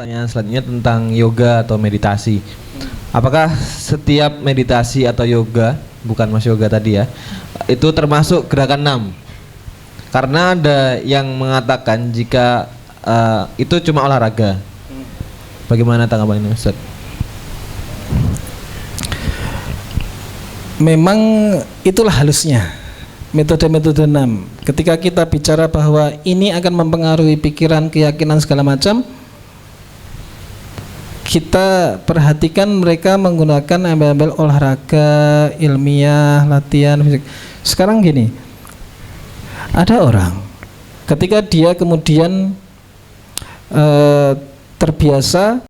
pertanyaan selanjutnya tentang yoga atau meditasi. Apakah setiap meditasi atau yoga, bukan mas yoga tadi ya, itu termasuk gerakan 6? Karena ada yang mengatakan jika itu cuma olahraga. Bagaimana tanggapan ini, Ustaz? Memang itulah halusnya metode-metode 6. Ketika kita bicara bahwa ini akan mempengaruhi pikiran, keyakinan segala macam, kita perhatikan mereka menggunakan embel-embel olahraga, ilmiah, latihan fisik. Sekarang gini, ada orang ketika dia kemudian terbiasa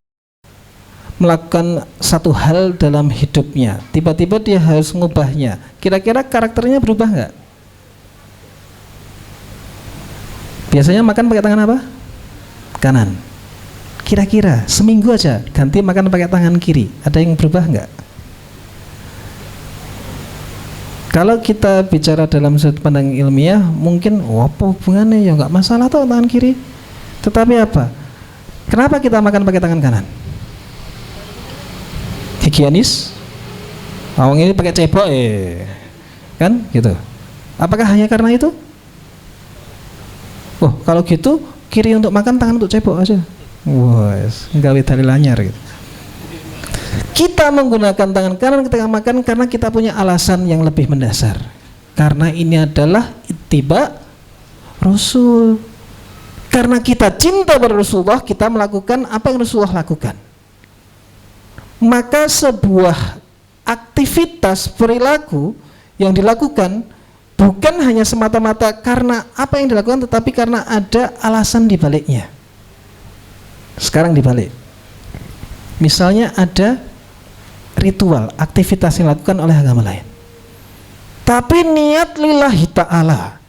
melakukan satu hal dalam hidupnya, tiba-tiba dia harus mengubahnya, kira-kira karakternya berubah nggak? Biasanya makan pakai tangan apa? Kanan. Kira-kira seminggu aja ganti makan pakai tangan kiri, ada yang berubah nggak? Kalau kita bicara dalam sudut pandang ilmiah, mungkin apa hubungannya, ya nggak masalah tuh tangan kiri. Tetapi apa? Kenapa kita makan pakai tangan kanan? Higienis? Awang ini pakai cebok kan gitu. Apakah hanya karena itu? Oh, kalau gitu kiri untuk makan, tangan untuk cebok aja. Wes, gawe dalil anyar gitu. Kita menggunakan tangan kanan ketika makan karena kita punya alasan yang lebih mendasar. Karena ini adalah ittiba Rasul. Karena kita cinta pada Rasulullah, kita melakukan apa yang Rasulullah lakukan. Maka sebuah aktivitas perilaku yang dilakukan bukan hanya semata-mata karena apa yang dilakukan, tetapi karena ada alasan di baliknya. Sekarang dibalik. Misalnya ada ritual, aktivitas yang dilakukan oleh agama lain, tapi niat lillahi ta'ala.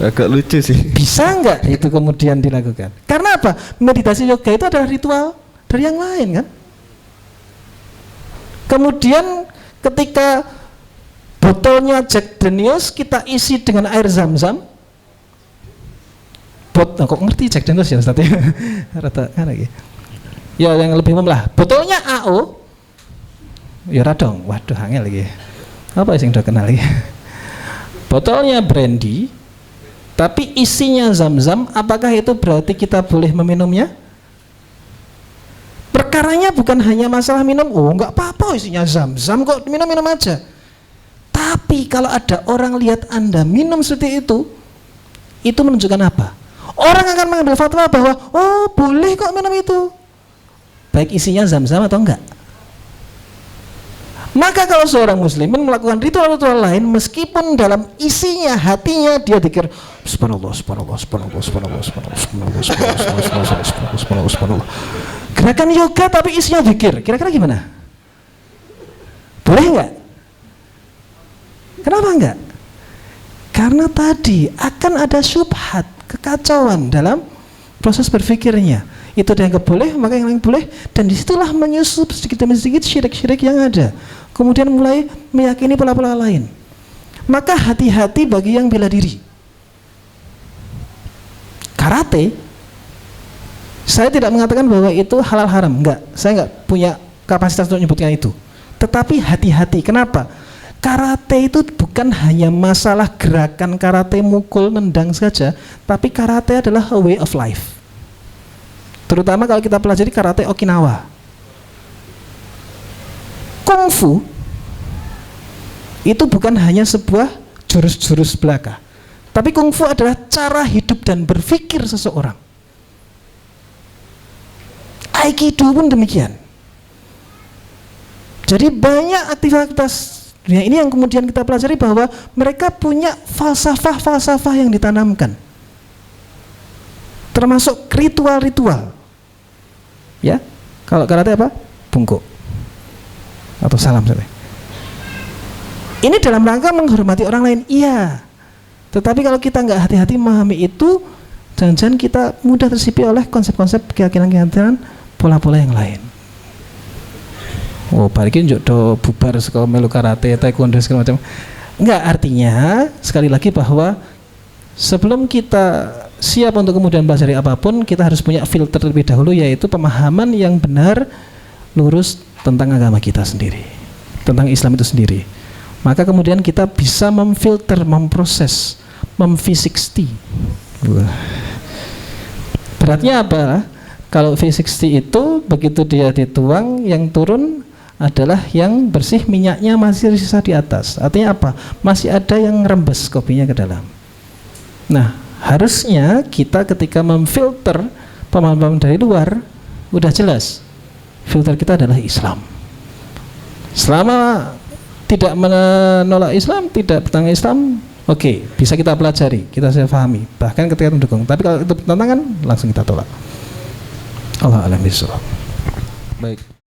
Agak lucu sih. Bisa nggak itu kemudian dilakukan? Karena apa? Meditasi yoga itu adalah ritual dari yang lain kan? Kemudian ketika botolnya Jack Daniels kita isi dengan air zam-zam, kok ngerti Jack Daniels ya Ustaz ya? Rata kan lagi. Ya yang lebih umum lah. Botolnya AO, ya radong. Waduh angel lagi. Apa sih yang udah kenal lagi? Botolnya brandy, tapi isinya zam-zam. Apakah itu berarti kita boleh meminumnya? Perkaranya bukan hanya masalah minum. Oh nggak apa-apa isinya zam-zam kok, minum-minum aja. Tapi kalau ada orang lihat Anda minum seperti itu menunjukkan apa? Orang akan mengambil fatwa bahwa oh boleh kok minum itu, baik isinya zam-zam atau enggak. Maka kalau seorang muslimin melakukan ritual-ritual lain, meskipun dalam isinya hatinya dia pikir subhanallah, subhanallah, subhanallah, subhanallah, subhanallah, subhanallah, subhanallah, subhanallah, subhanallah, gerakan yoga tapi isinya zikir, kira-kira gimana? Boleh enggak? Kenapa enggak? Karena tadi akan ada syubhat, kekacauan dalam proses berpikirnya. Itu dianggap boleh, maka yang lain boleh, dan disitulah menyusup sedikit demi sedikit syirik-syirik yang ada. Kemudian mulai meyakini pola-pola lain. Maka hati-hati bagi yang bela diri. Karate, saya tidak mengatakan bahwa itu halal haram, enggak. Saya enggak punya kapasitas untuk menyebutkan itu. Tetapi hati-hati, kenapa? Karate itu bukan hanya masalah gerakan karate mukul nendang saja, tapi karate adalah a way of life. Terutama kalau kita pelajari karate Okinawa. Kungfu itu bukan hanya sebuah jurus-jurus belaka, tapi kungfu adalah cara hidup dan berpikir seseorang. Aikido pun demikian. Jadi banyak aktivitas dunia ini yang kemudian kita pelajari bahwa mereka punya falsafah-falsafah yang ditanamkan, termasuk ritual-ritual. Ya, kalau karate apa? Bungkuk atau salam saja. Ini dalam rangka menghormati orang lain, iya. Tetapi kalau kita nggak hati-hati memahami itu, jangan-jangan kita mudah tersipi oleh konsep-konsep keyakinan-keyakinan pola-pola yang lain. Oh, balikin do bubar sekolah melu karate, taekwondo segala macam. Enggak, artinya sekali lagi bahwa sebelum kita siap untuk kemudian belajar apapun, kita harus punya filter terlebih dahulu, yaitu pemahaman yang benar, lurus tentang agama kita sendiri, tentang Islam itu sendiri. Maka kemudian kita bisa memfilter, memproses, V60. Beratnya apa? Kalau V60 itu begitu dia dituang, yang turun adalah yang bersih, minyaknya masih sisa di atas. Artinya apa? Masih ada yang rembes kopinya ke dalam. Nah, harusnya kita ketika memfilter pemahaman dari luar, udah jelas filter kita adalah Islam. Selama tidak menolak Islam, tidak bertentangan Islam, oke, bisa kita pelajari, kita bisa pahami, bahkan ketika mendukung. Tapi kalau itu bertentangan, langsung kita tolak. Allah a'lam bishawab. Baik.